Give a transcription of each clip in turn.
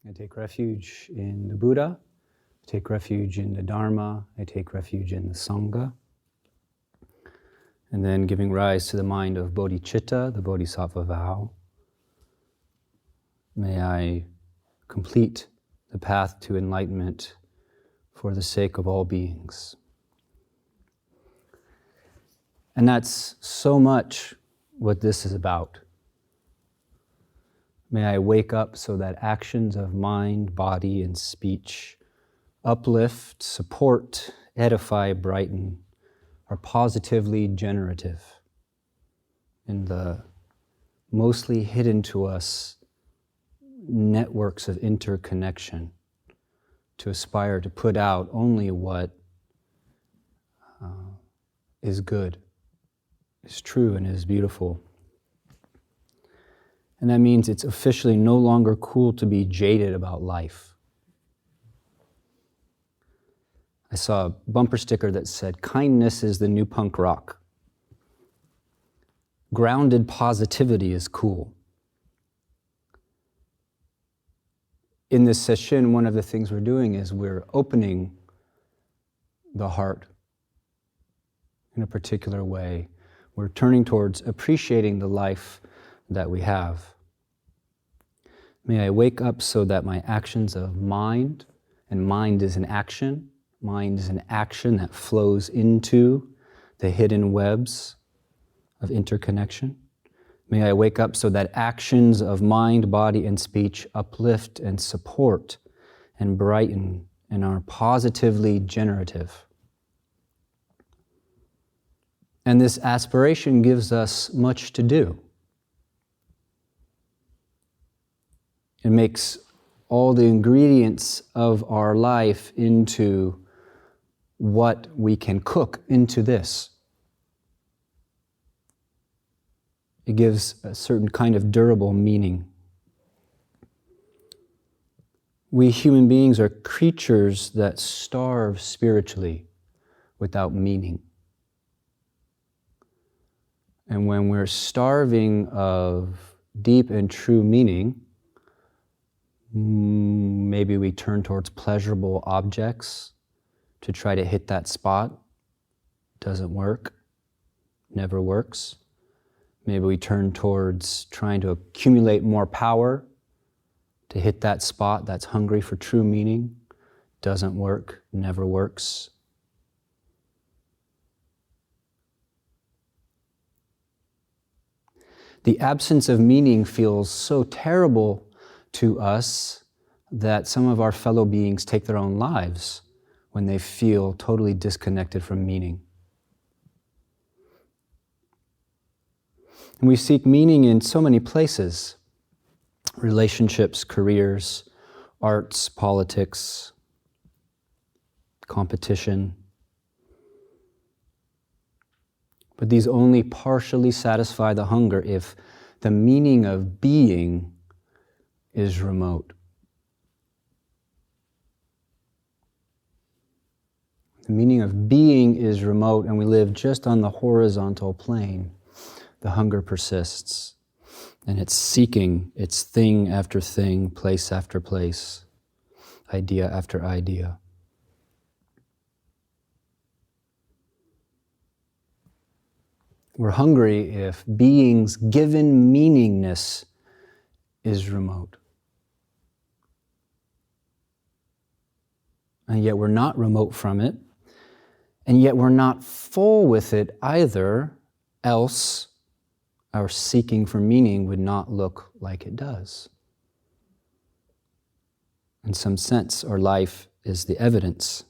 I take refuge in the Buddha. I take refuge in the Dharma. I take refuge in the Sangha. And then giving rise to the mind of bodhicitta, the bodhisattva vow. May I complete the path to enlightenment for the sake of all beings. And that's so much what this is about. May I wake up so that actions of mind, body, and speech uplift, support, edify, brighten, are positively generative in the mostly hidden to us networks of interconnection, to aspire to put out only what is good, is true, and is beautiful. And that means it's officially no longer cool to be jaded about life. I saw a bumper sticker that said, "Kindness is the new punk rock. Grounded positivity is cool." In this session, one of the things we're doing is we're opening the heart in a particular way. We're turning towards appreciating the life that we have. May I wake up so that my actions of mind, and mind is an action, mind is an action that flows into the hidden webs of interconnection. May I wake up so that actions of mind, body, and speech uplift and support and brighten and are positively generative. And this aspiration gives us much to do. It makes all the ingredients of our life into what we can cook into this. It gives a certain kind of durable meaning. We human beings are creatures that starve spiritually without meaning. And when we're starving of deep and true meaning, maybe we turn towards pleasurable objects to try to hit that spot. Doesn't work. Never works. Maybe we turn towards trying to accumulate more power to hit that spot that's hungry for true meaning. Doesn't work. Never works. The absence of meaning feels so terrible to us that some of our fellow beings take their own lives when they feel totally disconnected from meaning. And we seek meaning in so many places: relationships, careers, arts, politics, competition. But these only partially satisfy the hunger if the meaning of being is remote. The meaning of being is remote and we live just on the horizontal plane. The hunger persists and it's seeking its thing after thing, place after place, idea after idea. We're hungry if being's given meaningness is remote. And yet we're not remote from it, and yet we're not full with it either, else our seeking for meaning would not look like it does. In some sense, our life is the evidence.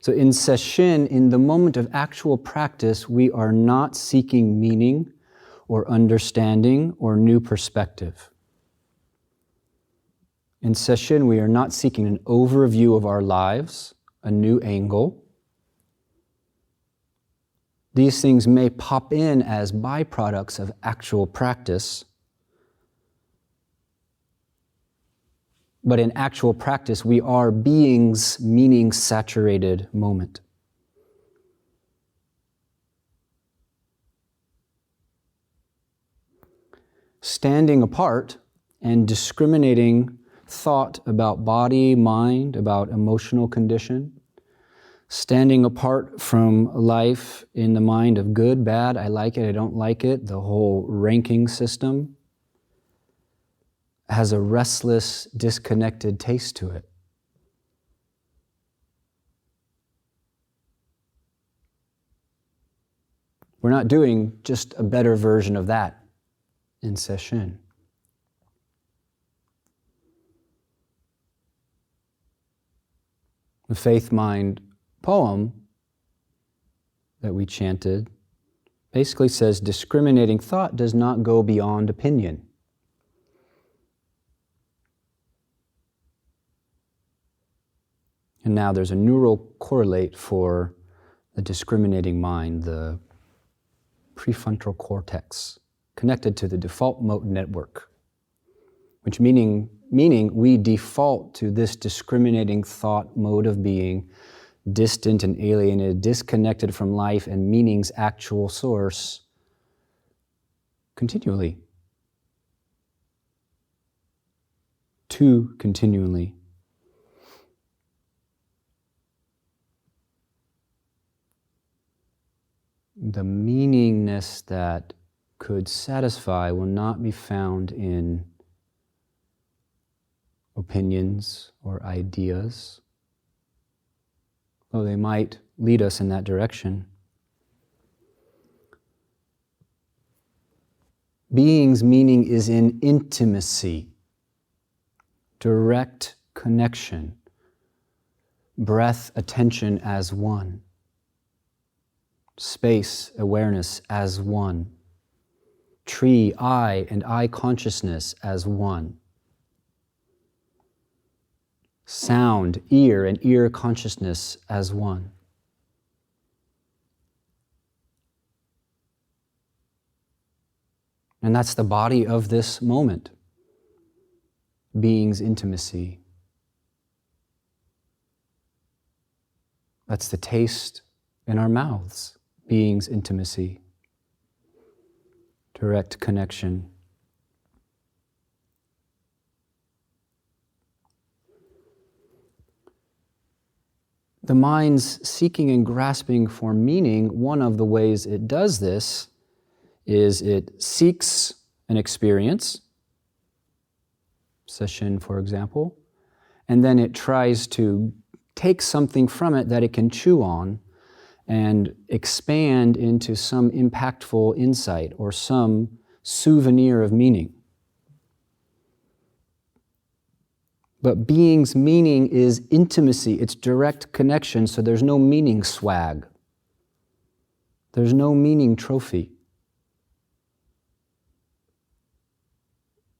So in Sesshin, in the moment of actual practice, we are not seeking meaning or understanding or new perspective. In Sesshin, we are not seeking an overview of our lives, a new angle. These things may pop in as byproducts of actual practice, but in actual practice, we are being's meaning-saturated moment. standing apart and discriminating thought about body, mind, about emotional condition, standing apart from life in the mind of good, bad, I like it, I don't like it, the whole ranking system has a restless, disconnected taste to it. We're not doing just a better version of that in Sesshin. The Faith Mind poem that we chanted basically says discriminating thought does not go beyond opinion. And now there's a neural correlate for the discriminating mind, the prefrontal cortex, connected to the default mode network, which meaning we default to this discriminating thought mode of being, distant and alienated, disconnected from life and meaning's actual source continually. Too continually. The meaningness that could satisfy will not be found in opinions or ideas, though they might lead us in that direction. Being's meaning is in intimacy, direct connection, breath, attention as one, space, awareness as one, tree, eye, and eye consciousness as one, sound, ear, and ear consciousness as one. And that's the body of this moment, being's intimacy. That's the taste in our mouths, being's intimacy, direct connection. The mind's seeking and grasping for meaning, one of the ways it does this is it seeks an experience, Sesshin, for example, and then it tries to take something from it that it can chew on and expand into some impactful insight or some souvenir of meaning. But being's meaning is intimacy, it's direct connection, so there's no meaning swag. There's no meaning trophy.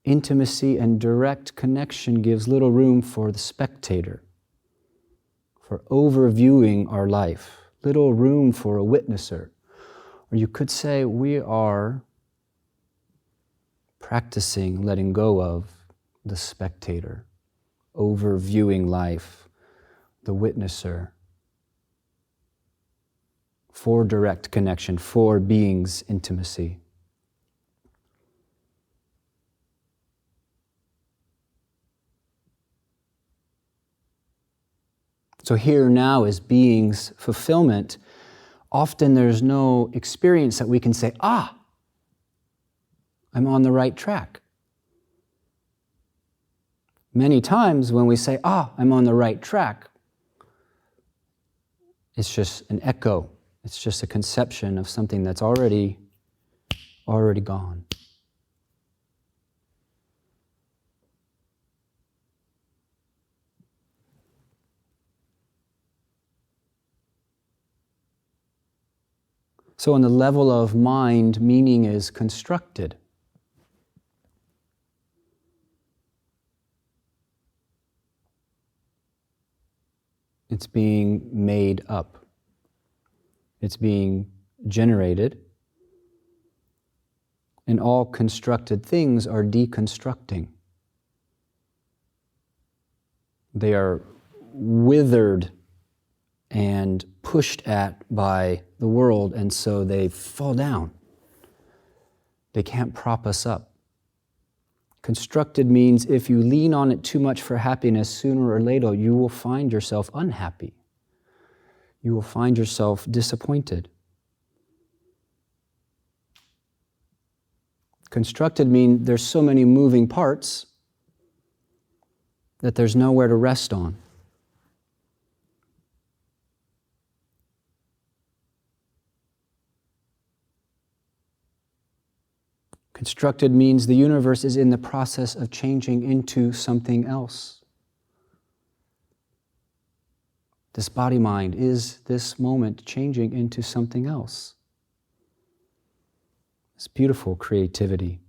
Intimacy and direct connection gives little room for the spectator, for overviewing our life, little room for a witnesser. Or you could say we are practicing letting go of the spectator, overviewing life, the witnesser, for direct connection, for being's intimacy. So here now is being's fulfillment. Often there's no experience that we can say, I'm on the right track. Many times when we say, I'm on the right track, it's just an echo. It's just a conception of something that's already gone. So on the level of mind, meaning is constructed. It's being made up. It's being generated. And all constructed things are deconstructing. They are withered and pushed at by the world, and so they fall down. They can't prop us up. Constructed means if you lean on it too much for happiness, sooner or later you will find yourself unhappy. You will find yourself disappointed. Constructed means there's so many moving parts that there's nowhere to rest on. Constructed means the universe is in the process of changing into something else. This body-mind is this moment changing into something else. It's beautiful creativity.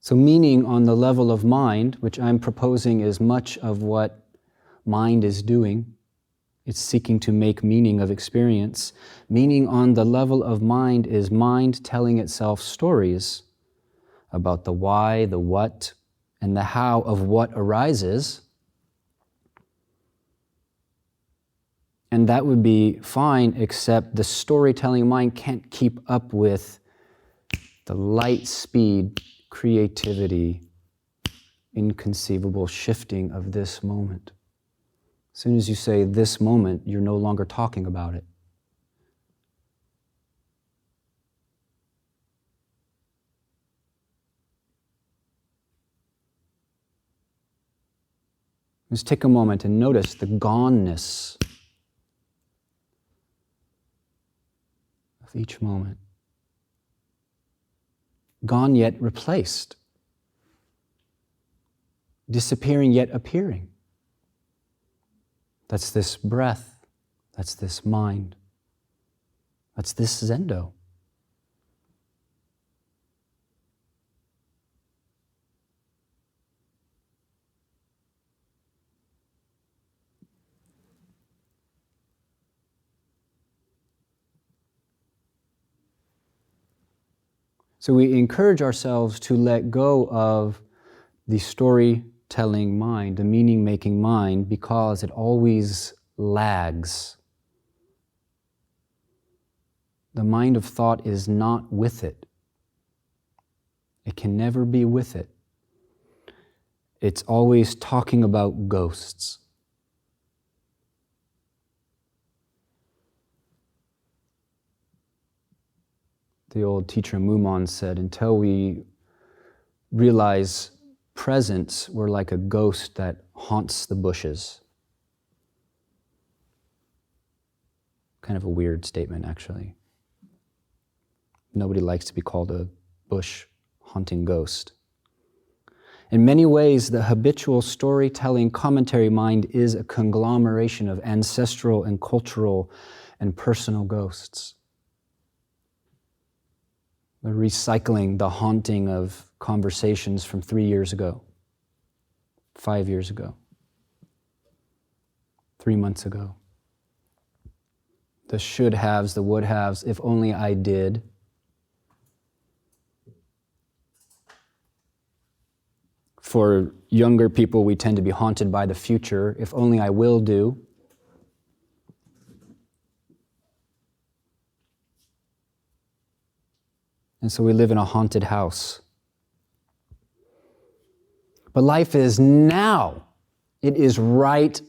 So meaning on the level of mind, which I'm proposing is much of what mind is doing, it's seeking to make meaning of experience. Meaning on the level of mind is mind telling itself stories about the why, the what, and the how of what arises. And that would be fine, except the storytelling mind can't keep up with the light speed, creativity, inconceivable shifting of this moment. As soon as you say this moment, you're no longer talking about it. Just take a moment and notice the goneness of each moment. Gone yet replaced. Disappearing yet appearing. That's this breath. That's this mind. That's this Zendo. So we encourage ourselves to let go of the storytelling mind, the meaning-making mind, because it always lags. The mind of thought is not with it. It can never be with it. It's always talking about ghosts. The old teacher Mumon said, until we realize presence, we're like a ghost that haunts the bushes. Kind of a weird statement, actually. Nobody likes to be called a bush haunting ghost. In many ways, the habitual storytelling commentary mind is a conglomeration of ancestral and cultural and personal ghosts. The recycling, the haunting of conversations from 3 years ago, 5 years ago, 3 months ago. The should haves, the would haves, if only I did. For younger people, we tend to be haunted by the future, if only I will do. And so we live in a haunted house. But life is now. It is right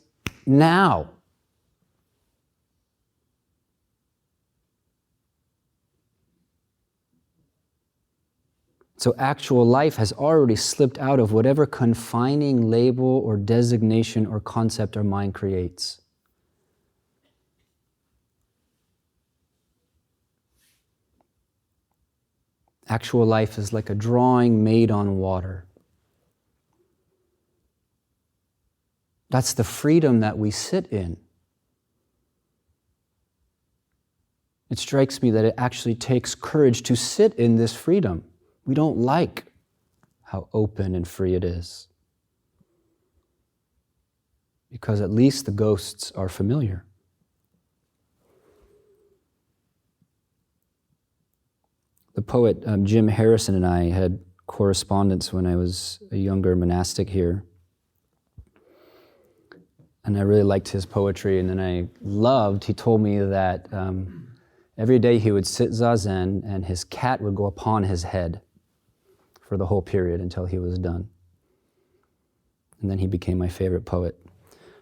now. So actual life has already slipped out of whatever confining label or designation or concept our mind creates. Actual life is like a drawing made on water. That's the freedom that we sit in. It strikes me that it actually takes courage to sit in this freedom. We don't like how open and free it is. Because at least the ghosts are familiar. The poet Jim Harrison and I had correspondence when I was a younger monastic here. And I really liked his poetry. And then he told me that Every day he would sit zazen and his cat would go upon his head for the whole period until he was done. And then he became my favorite poet.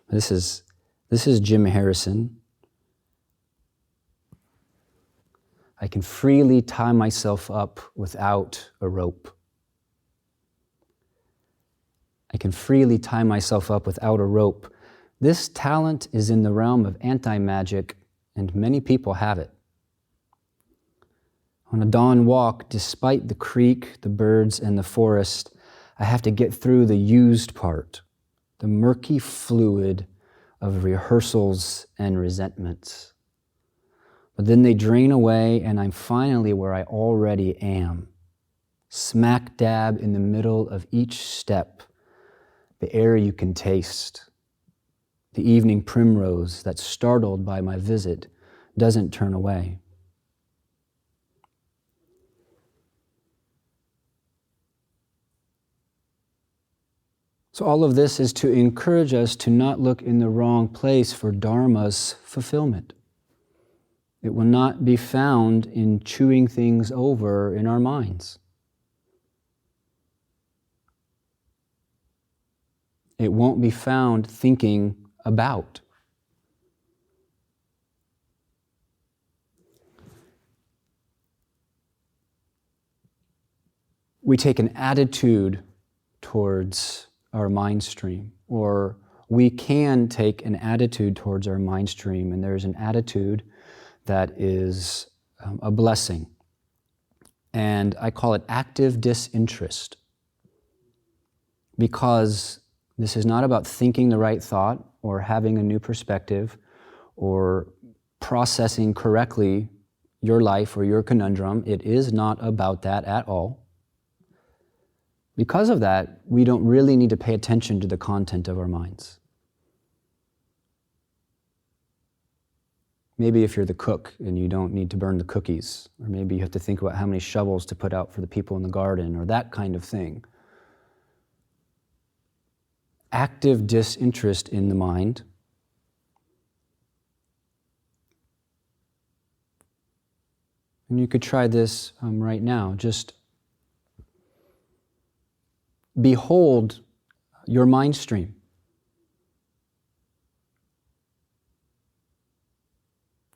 This is Jim Harrison. I can freely tie myself up without a rope. I can freely tie myself up without a rope. This talent is in the realm of anti-magic, and many people have it. On a dawn walk, despite the creek, the birds, and the forest, I have to get through the used part, the murky fluid of rehearsals and resentments. But then they drain away, and I'm finally where I already am, smack dab in the middle of each step, the air you can taste. The evening primrose that, startled by my visit, doesn't turn away. So all of this is to encourage us to not look in the wrong place for Dharma's fulfillment. It will not be found in chewing things over in our minds. It won't be found thinking about. We take an attitude towards our mind stream, or we can take an attitude towards our mind stream, and there's an attitude that is a blessing. And I call it active disinterest, because this is not about thinking the right thought or having a new perspective or processing correctly your life or your conundrum. It is not about that at all. Because of that, we don't really need to pay attention to the content of our minds. Maybe if you're the cook and you don't need to burn the cookies, or maybe you have to think about how many shovels to put out for the people in the garden, or that kind of thing. Active disinterest in the mind and you could try this right now. Just behold your mind stream.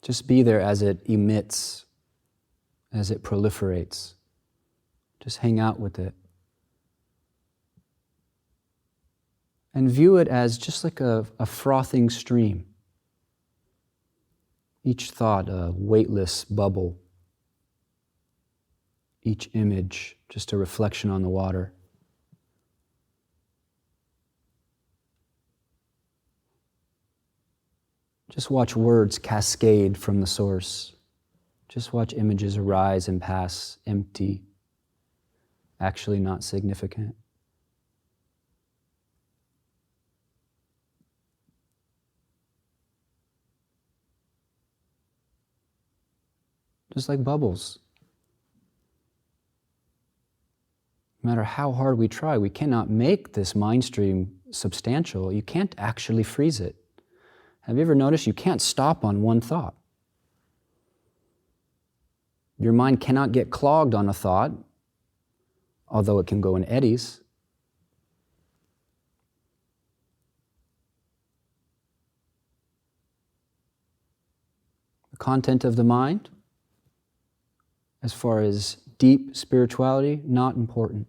Just be there as it emits, as it proliferates. Just hang out with it. And view it as just like a frothing stream. Each thought a weightless bubble. Each image just a reflection on the water. Just watch words cascade from the source. Just watch images arise and pass, empty, actually not significant. Just like bubbles. No matter how hard we try, we cannot make this mind stream substantial. You can't actually freeze it. Have you ever noticed you can't stop on one thought? Your mind cannot get clogged on a thought, although it can go in eddies. The content of the mind, as far as deep spirituality, not important.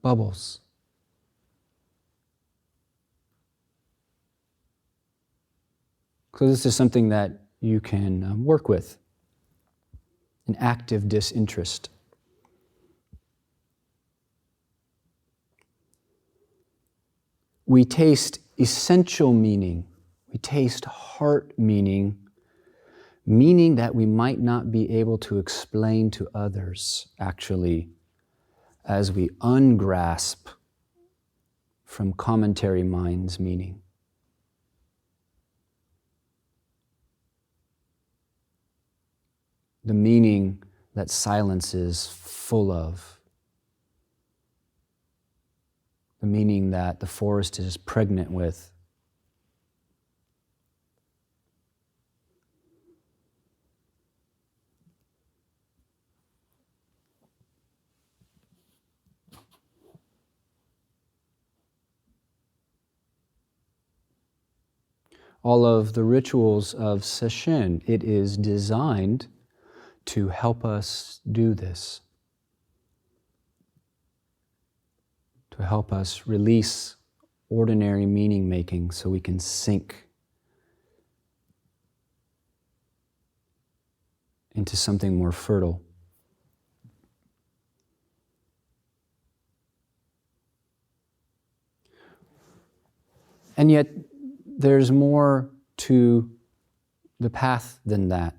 Bubbles. So this is something that you can work with. An active disinterest. We taste essential meaning. We taste heart meaning. Meaning that we might not be able to explain to others, actually, as we ungrasp from commentary mind's meaning. The meaning that silence is full of. The meaning that the forest is pregnant with. all of the rituals of Sesshin, it is designed to help us do this, to help us release ordinary meaning making so we can sink into something more fertile. And yet, there's more to the path than that.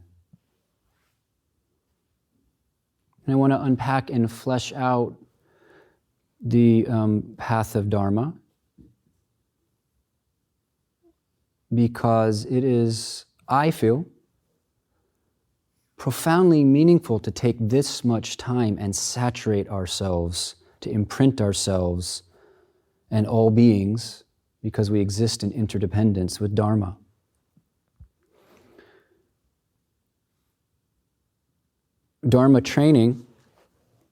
And I want to unpack and flesh out the path of Dharma, because it is, I feel, profoundly meaningful to take this much time and saturate ourselves, to imprint ourselves and all beings, because we exist in interdependence with Dharma. Dharma training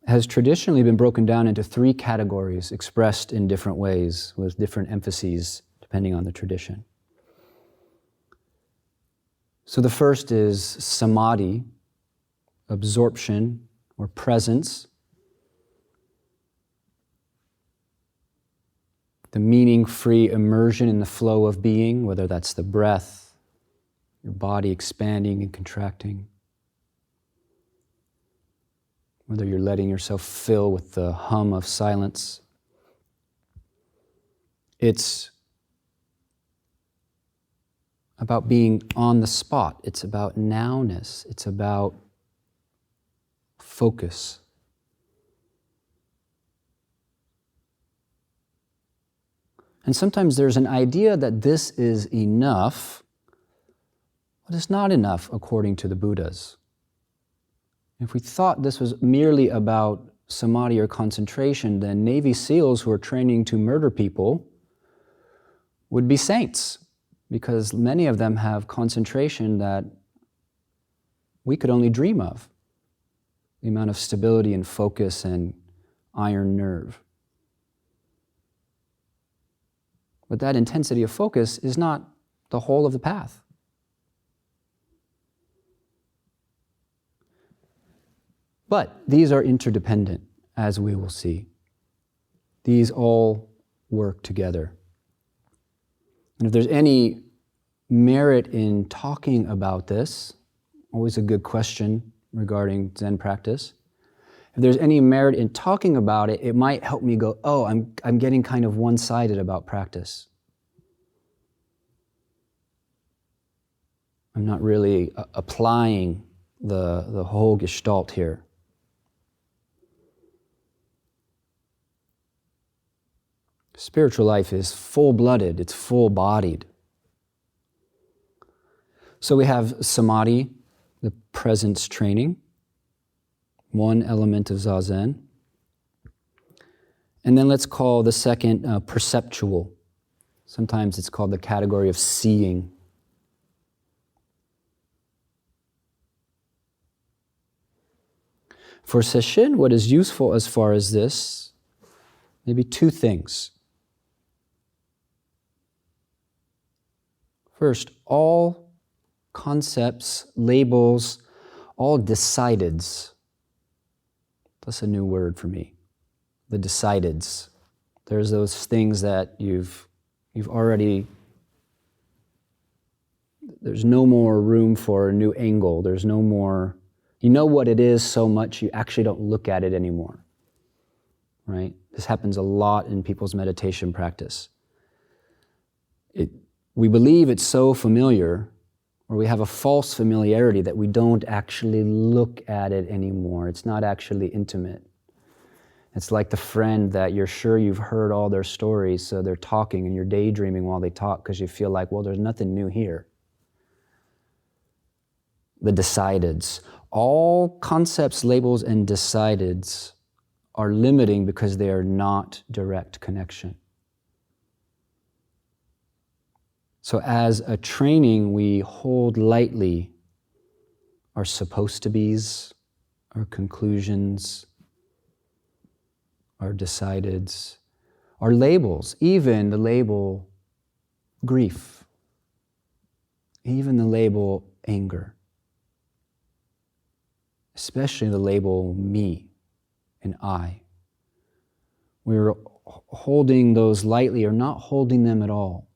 has traditionally been broken down into 3 categories, expressed in different ways with different emphases depending on the tradition. So the first is samadhi, absorption or presence, the meaning-free immersion in the flow of being, whether that's the breath, your body expanding and contracting, whether you're letting yourself fill with the hum of silence. It's about being on the spot. It's about nowness. It's about focus. And sometimes there's an idea that this is enough, but it's not enough according to the Buddhas. If we thought this was merely about samadhi or concentration, then Navy SEALs who are training to murder people would be saints, because many of them have concentration that we could only dream of, the amount of stability and focus and iron nerve. But that intensity of focus is not the whole of the path. But these are interdependent, as we will see. These all work together. And if there's any merit in talking about this, always a good question regarding Zen practice, if there's any merit in talking about it, it might help me go, oh, I'm getting kind of one-sided about practice. I'm not really applying the whole gestalt here. Spiritual life is full-blooded, it's full-bodied. So we have samadhi, the presence training, one element of Zazen. And then let's call the second perceptual. Sometimes it's called the category of seeing. For Sesshin, what is useful as far as this, maybe 2 things. First, all concepts, labels, all decideds. That's a new word for me. The decideds. There's those things that you've already, there's no more room for a new angle. There's no more, you know what it is so much you actually don't look at it anymore. Right? This happens a lot in people's meditation practice. We believe it's so familiar, or we have a false familiarity that we don't actually look at it anymore. It's not actually intimate. It's like the friend that you're sure you've heard all their stories, so they're talking and you're daydreaming while they talk because you feel like, well, there's nothing new here. The decideds. All concepts, labels, and decideds are limiting because they are not direct connection. So as a training, we hold lightly our supposed to be's, our conclusions, our decideds, our labels, even the label grief. even the label anger, especially the label me and I. We're holding those lightly or not holding them at all.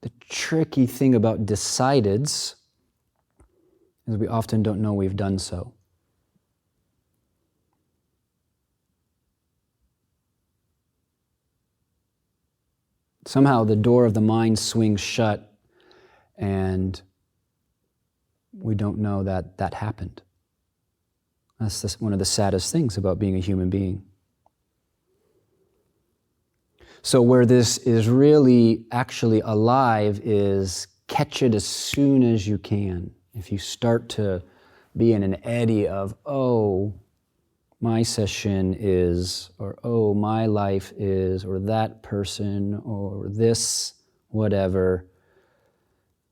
The tricky thing about decideds is we often don't know we've done so. Somehow the door of the mind swings shut and we don't know that that happened. That's one of the saddest things about being a human being. So where this is really actually alive is catch it as soon as you can. If you start to be in an eddy of, oh, my session is, or oh, my life is, or that person, or this, whatever.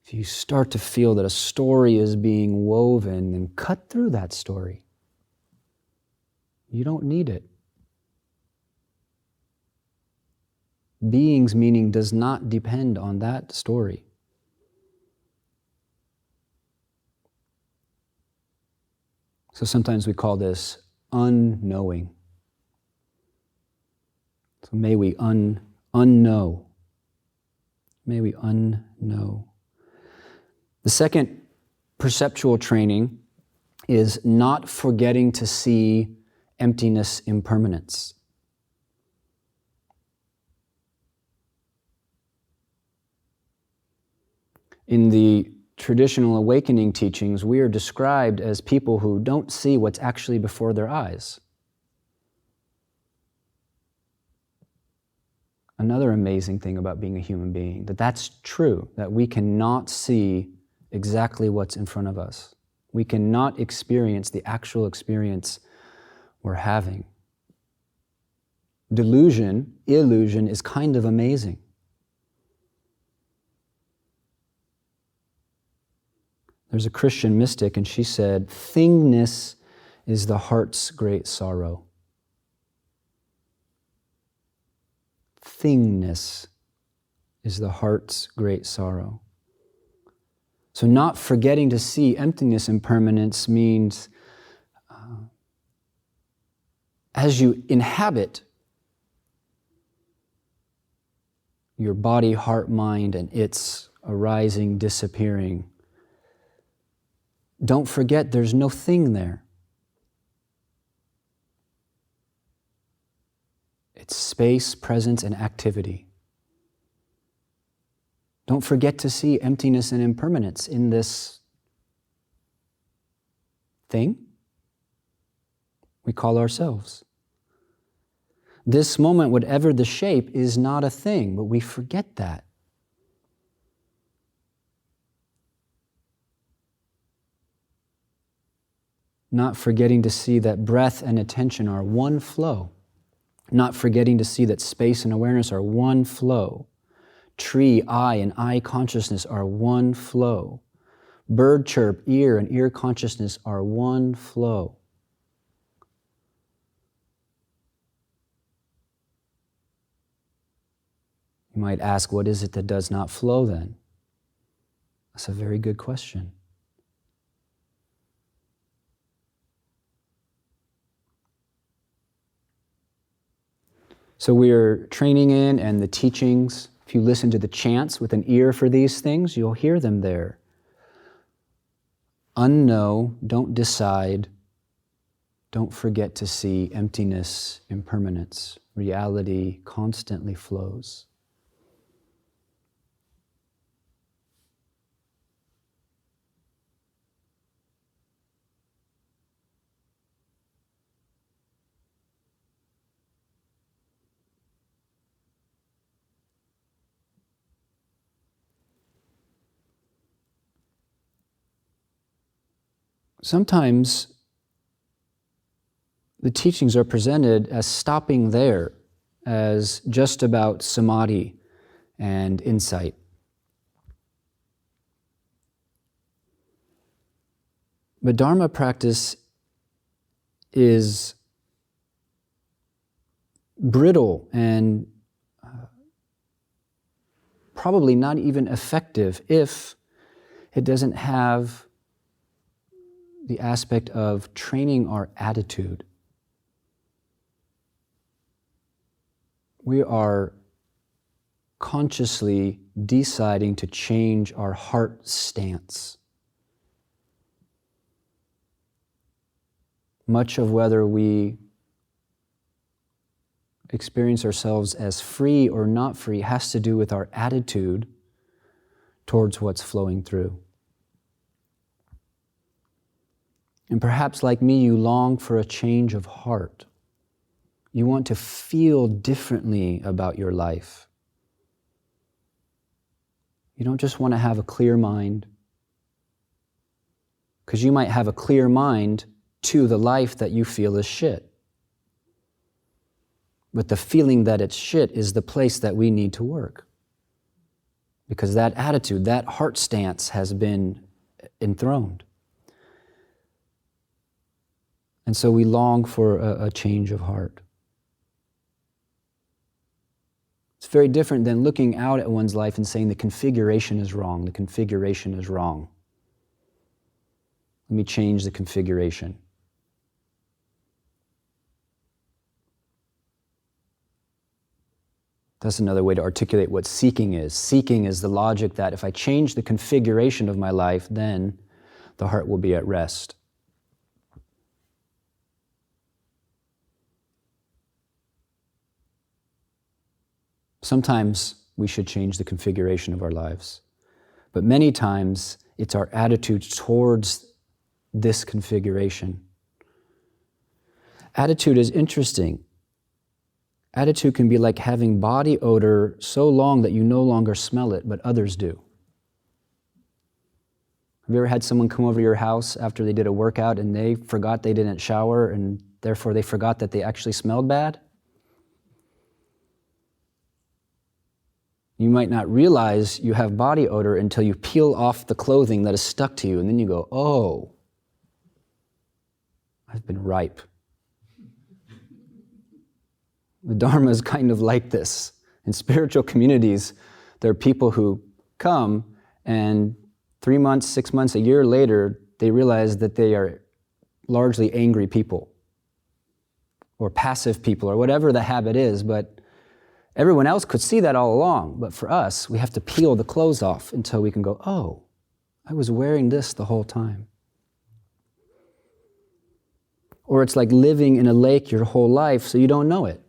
If you start to feel that a story is being woven, then cut through that story. You don't need it. Being's meaning does not depend on that story. So sometimes we call this unknowing. So may we unknow. May we unknow. The second perceptual training is not forgetting to see emptiness, impermanence. In the traditional awakening teachings, we are described as people who don't see what's actually before their eyes. Another amazing thing about being a human being, that's true, that we cannot see exactly what's in front of us. We cannot experience the actual experience we're having. Illusion is kind of amazing. There's a Christian mystic, and she said, thingness is the heart's great sorrow. Thingness is the heart's great sorrow. So not forgetting to see emptiness, impermanence means as you inhabit your body, heart, mind, and its arising, disappearing, don't forget there's no thing there. It's space, presence, and activity. Don't forget to see emptiness and impermanence in this thing we call ourselves. This moment, whatever the shape, is not a thing, but we forget that. Not forgetting to see that breath and attention are one flow. Not forgetting to see that space and awareness are one flow. Tree, eye, and eye consciousness are one flow. Bird chirp, ear, and ear consciousness are one flow. You might ask, what is it that does not flow then? That's a very good question. So we are training in, and the teachings, if you listen to the chants with an ear for these things, you'll hear them there. Unknow, don't decide, don't forget to see emptiness, impermanence. Reality constantly flows. Sometimes the teachings are presented as stopping there, as just about samadhi and insight. But Dharma practice is brittle and probably not even effective if it doesn't have the aspect of training our attitude. We are consciously deciding to change our heart stance. Much of whether we experience ourselves as free or not free has to do with our attitude towards what's flowing through. And perhaps like me, you long for a change of heart. You want to feel differently about your life. You don't just want to have a clear mind, because you might have a clear mind to the life that you feel is shit. But the feeling that it's shit is the place that we need to work. Because that attitude, that heart stance has been enthroned. And so we long for a change of heart. It's very different than looking out at one's life and saying the configuration is wrong, the configuration is wrong. Let me change the configuration. That's another way to articulate what seeking is. Seeking is the logic that if I change the configuration of my life, then the heart will be at rest. Sometimes we should change the configuration of our lives, but many times it's our attitude towards this configuration. Attitude is interesting. Attitude can be like having body odor so long that you no longer smell it, but others do. Have you ever had someone come over to your house after they did a workout and they forgot they didn't shower and therefore they forgot that they actually smelled bad? You might not realize you have body odor until you peel off the clothing that is stuck to you, and then you go, oh, I've been ripe. The Dharma is kind of like this. In spiritual communities, there are people who come and 3 months, 6 months, a year later, they realize that they are largely angry people or passive people or whatever the habit is, but everyone else could see that all along. But for us, we have to peel the clothes off until we can go, oh, I was wearing this the whole time. Or it's like living in a lake your whole life so you don't know it.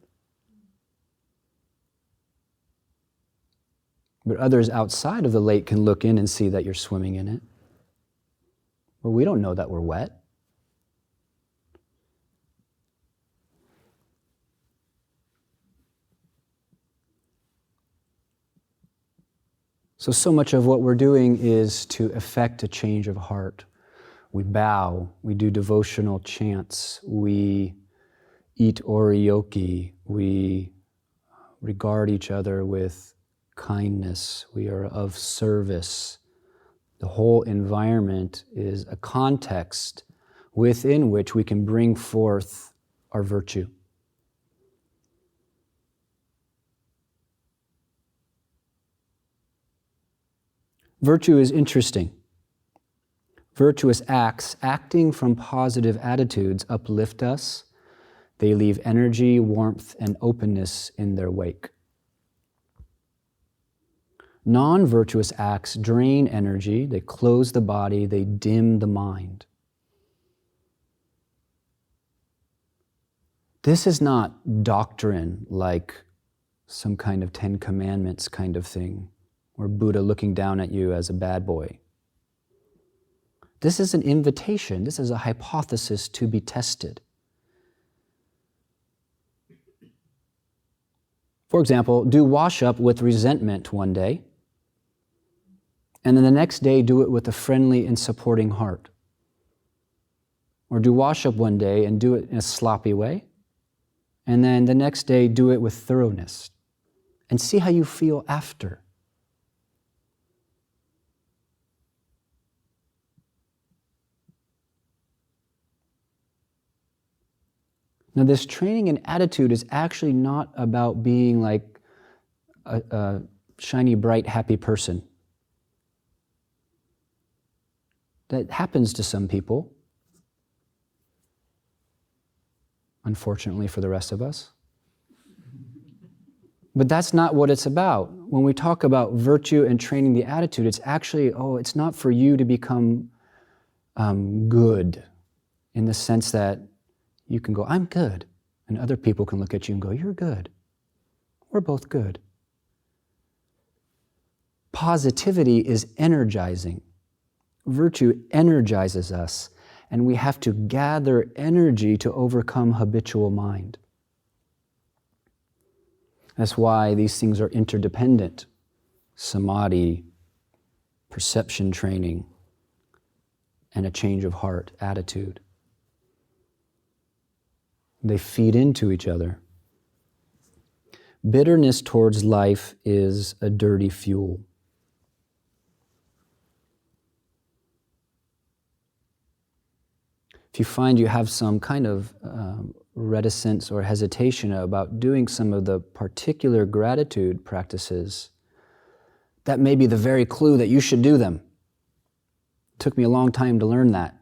But others outside of the lake can look in and see that you're swimming in it. Well, we don't know that we're wet. So much of what we're doing is to effect a change of heart. We bow, we do devotional chants, we eat oryoki, we regard each other with kindness, we are of service. The whole environment is a context within which we can bring forth our virtue. Virtue is interesting. Virtuous acts, acting from positive attitudes, uplift us. They leave energy, warmth, and openness in their wake. Non-virtuous acts drain energy, they close the body, they dim the mind. This is not doctrine like some kind of 10 Commandments kind of thing, or Buddha looking down at you as a bad boy. This is an invitation, this is a hypothesis to be tested. For example, do wash up with resentment one day, and then the next day do it with a friendly and supporting heart. Or do wash up one day and do it in a sloppy way, and then the next day do it with thoroughness, and see how you feel after. Now, this training in attitude is actually not about being like shiny, bright, happy person. That happens to some people, unfortunately for the rest of us. But that's not what it's about. When we talk about virtue and training the attitude, it's actually, it's not for you to become good, in the sense that you can go, I'm good, and other people can look at you and go, you're good. We're both good. Positivity is energizing. Virtue energizes us, and we have to gather energy to overcome habitual mind. That's why these things are interdependent. Samadhi, perception training, and a change of heart, attitude. They feed into each other. Bitterness towards life is a dirty fuel. If you find you have some kind of reticence or hesitation about doing some of the particular gratitude practices, that may be the very clue that you should do them. It took me a long time to learn that.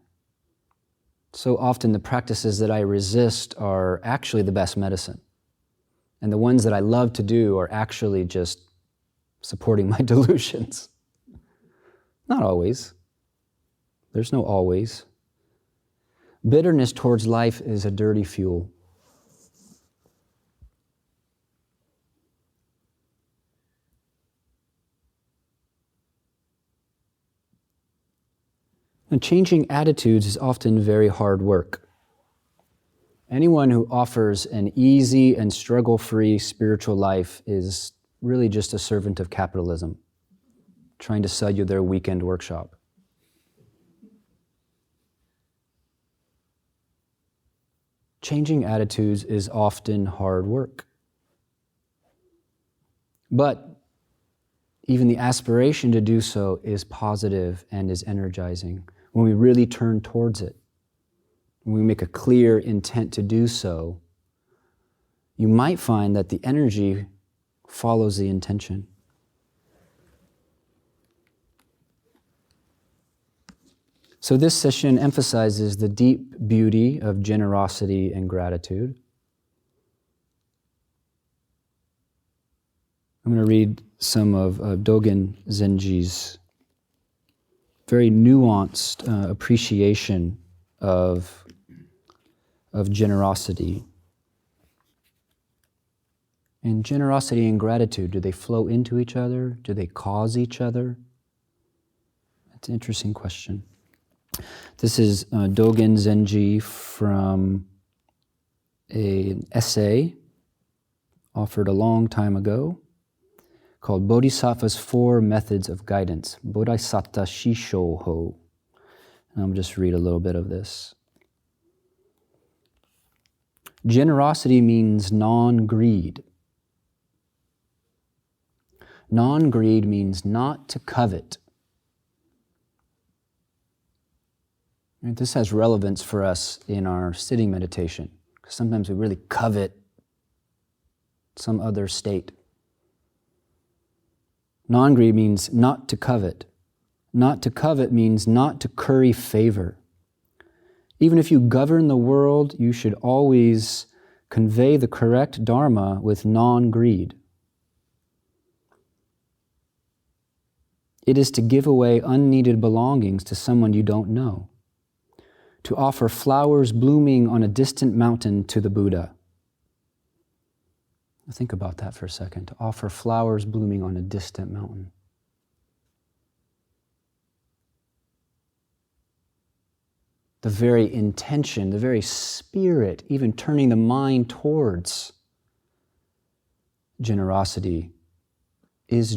So often the practices that I resist are actually the best medicine. And the ones that I love to do are actually just supporting my delusions. Not always. There's no always. Bitterness towards life is a dirty fuel. And changing attitudes is often very hard work. Anyone who offers an easy and struggle-free spiritual life is really just a servant of capitalism, trying to sell you their weekend workshop. Changing attitudes is often hard work. But even the aspiration to do so is positive and is energizing. When we really turn towards it, when we make a clear intent to do so, you might find that the energy follows the intention. So this session emphasizes the deep beauty of generosity and gratitude. I'm going to read some of Dogen Zenji's very nuanced appreciation of generosity. And generosity and gratitude, do they flow into each other? Do they cause each other? That's an interesting question. This is Dogen Zenji from an essay offered a long time ago called Bodhisattva's Four Methods of Guidance, Bodhisatta Shisho Ho. And I'll just read a little bit of this. Generosity means non-greed. Non-greed means not to covet. And this has relevance for us in our sitting meditation, because sometimes we really covet some other state. Non-greed means not to covet. Not to covet means not to curry favor. Even if you govern the world, you should always convey the correct dharma with non-greed. It is to give away unneeded belongings to someone you don't know. To offer flowers blooming on a distant mountain to the Buddha. Think about that for a second. To offer flowers blooming on a distant mountain. The very intention, the very spirit, even turning the mind towards generosity, is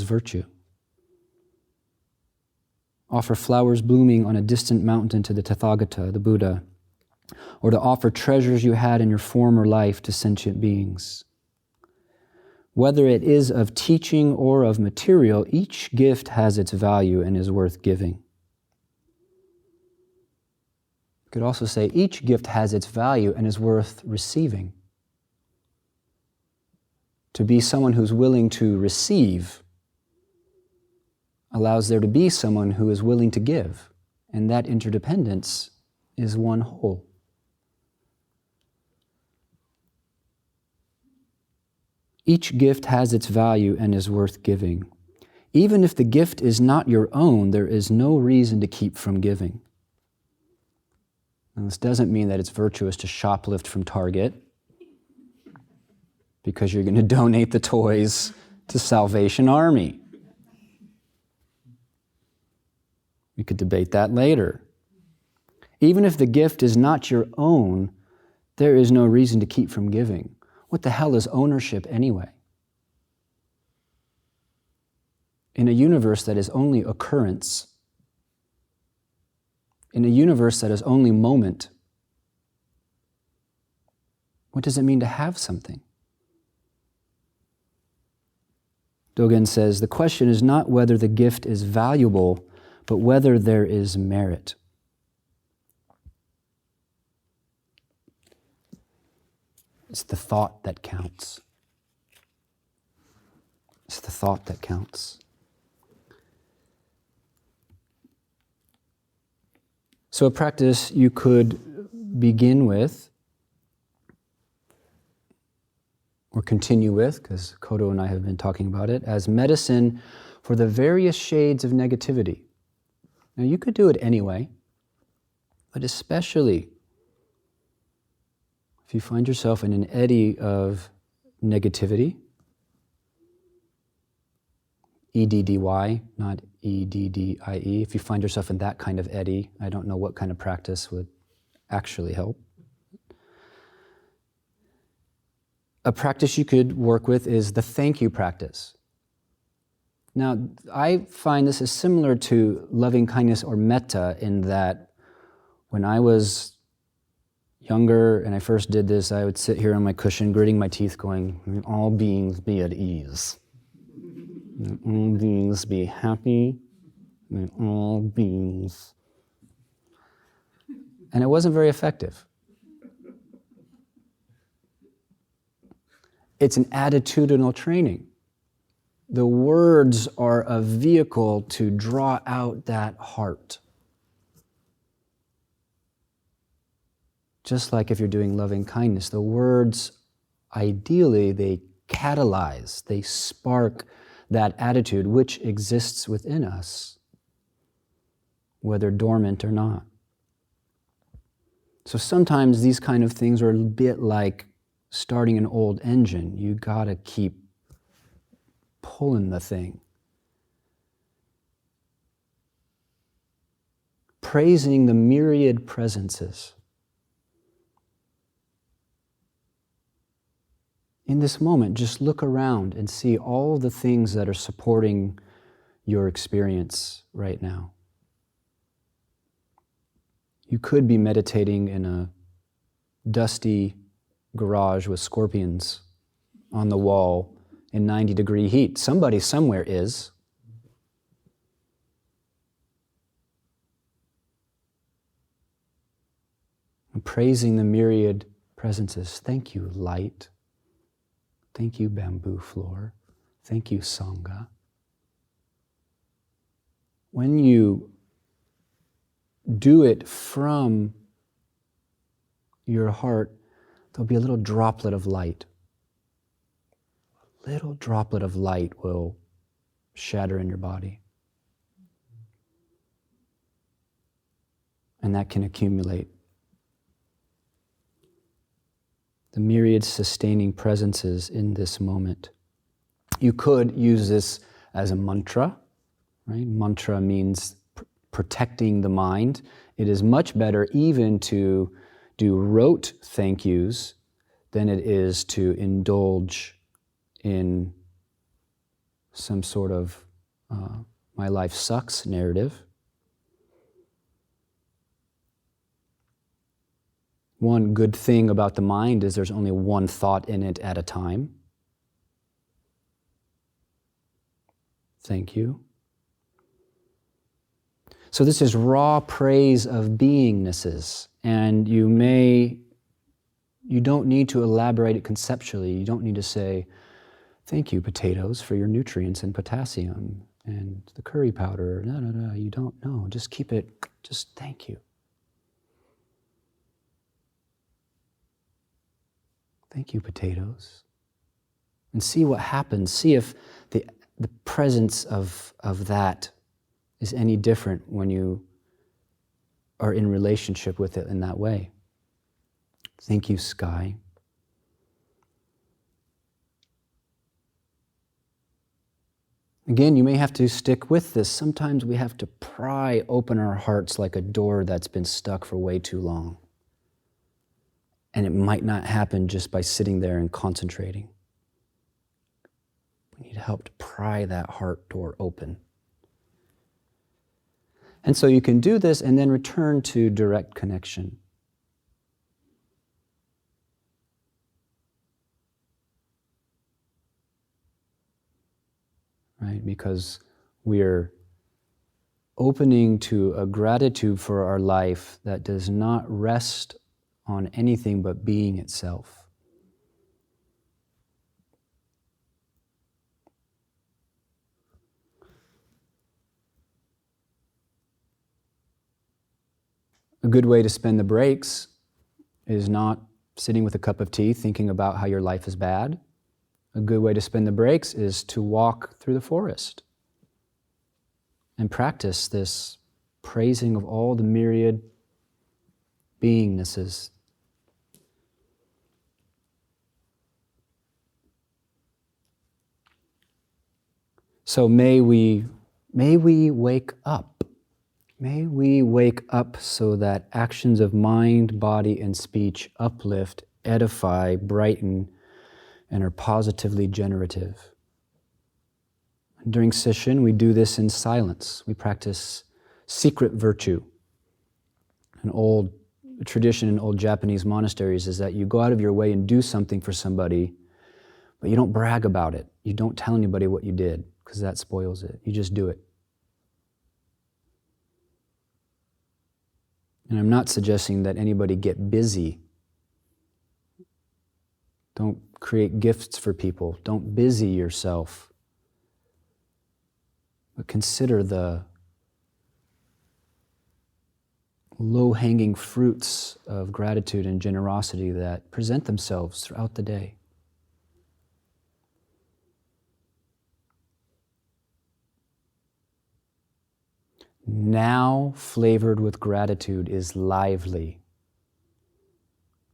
virtue. Offer flowers blooming on a distant mountain to the Tathagata, the Buddha, or to offer treasures you had in your former life to sentient beings. Whether it is of teaching or of material, each gift has its value and is worth giving. You could also say each gift has its value and is worth receiving. To be someone who's willing to receive allows there to be someone who is willing to give, and that interdependence is one whole. Each gift has its value and is worth giving. Even if the gift is not your own, there is no reason to keep from giving. Now, this doesn't mean that it's virtuous to shoplift from Target because you're going to donate the toys to Salvation Army. We could debate that later. Even if the gift is not your own, there is no reason to keep from giving. What the hell is ownership anyway? In a universe that is only occurrence, in a universe that is only moment, what does it mean to have something? Dogen says, the question is not whether the gift is valuable, but whether there is merit. It's the thought that counts. It's the thought that counts. So a practice you could begin with, or continue with, because Kodo and I have been talking about it, as medicine for the various shades of negativity. Now you could do it anyway, but especially if you find yourself in an eddy of negativity, EDDY, not EDDIE. If you find yourself in that kind of eddy, I don't know what kind of practice would actually help. A practice you could work with is the thank you practice. Now, I find this is similar to loving kindness or metta in that when I was younger and I first did this, I would sit here on my cushion, gritting my teeth, going, "May all beings be at ease. May all beings be happy. May all beings." And it wasn't very effective. It's an attitudinal training. The words are a vehicle to draw out that heart. Just like if you're doing loving kindness, the words, ideally, they catalyze, they spark that attitude which exists within us, whether dormant or not. So sometimes these kind of things are a bit like starting an old engine. You gotta keep pulling the thing. Praising the myriad presences. In this moment, just look around and see all the things that are supporting your experience right now. You could be meditating in a dusty garage with scorpions on the wall in 90-degree heat. Somebody somewhere is. And praising the myriad presences. Thank you, light. Thank you, bamboo floor. Thank you, Sangha. When you do it from your heart, there'll be a little droplet of light. A little droplet of light will shatter in your body. And that can accumulate. The myriad sustaining presences in this moment. You could use this as a mantra, right? Mantra means protecting the mind. It is much better even to do rote thank yous than it is to indulge in some sort of my life sucks narrative. One good thing about the mind is there's only one thought in it at a time. Thank you. So this is raw praise of beingnesses, and you don't need to elaborate it conceptually. You don't need to say, Thank you, potatoes, for your nutrients and potassium and the curry powder. No, you don't know. Just keep it, just thank you. Thank you, potatoes. And see what happens. See if the presence of that is any different when you are in relationship with it in that way. Thank you, sky. Again, you may have to stick with this. Sometimes we have to pry open our hearts like a door that's been stuck for way too long. And it might not happen just by sitting there and concentrating. We need help to pry that heart door open. And so you can do this and then return to direct connection. Right? Because we're opening to a gratitude for our life that does not rest on anything but being itself. A good way to spend the breaks is not sitting with a cup of tea thinking about how your life is bad. A good way to spend the breaks is to walk through the forest and practice this praising of all the myriad beingnesses. So may we wake up. May we wake up so that actions of mind, body, and speech uplift, edify, brighten, and are positively generative. During Sesshin, we do this in silence. We practice secret virtue. An old tradition in old Japanese monasteries is that you go out of your way and do something for somebody, but you don't brag about it. You don't tell anybody what you did, because that spoils it. You just do it. And I'm not suggesting that anybody get busy. Don't create gifts for people. Don't busy yourself. But consider the low-hanging fruits of gratitude and generosity that present themselves throughout the day. Now flavored with gratitude is lively.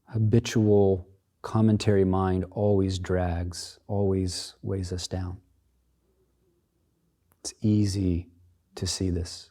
Habitual commentary mind always drags, always weighs us down. It's easy to see this.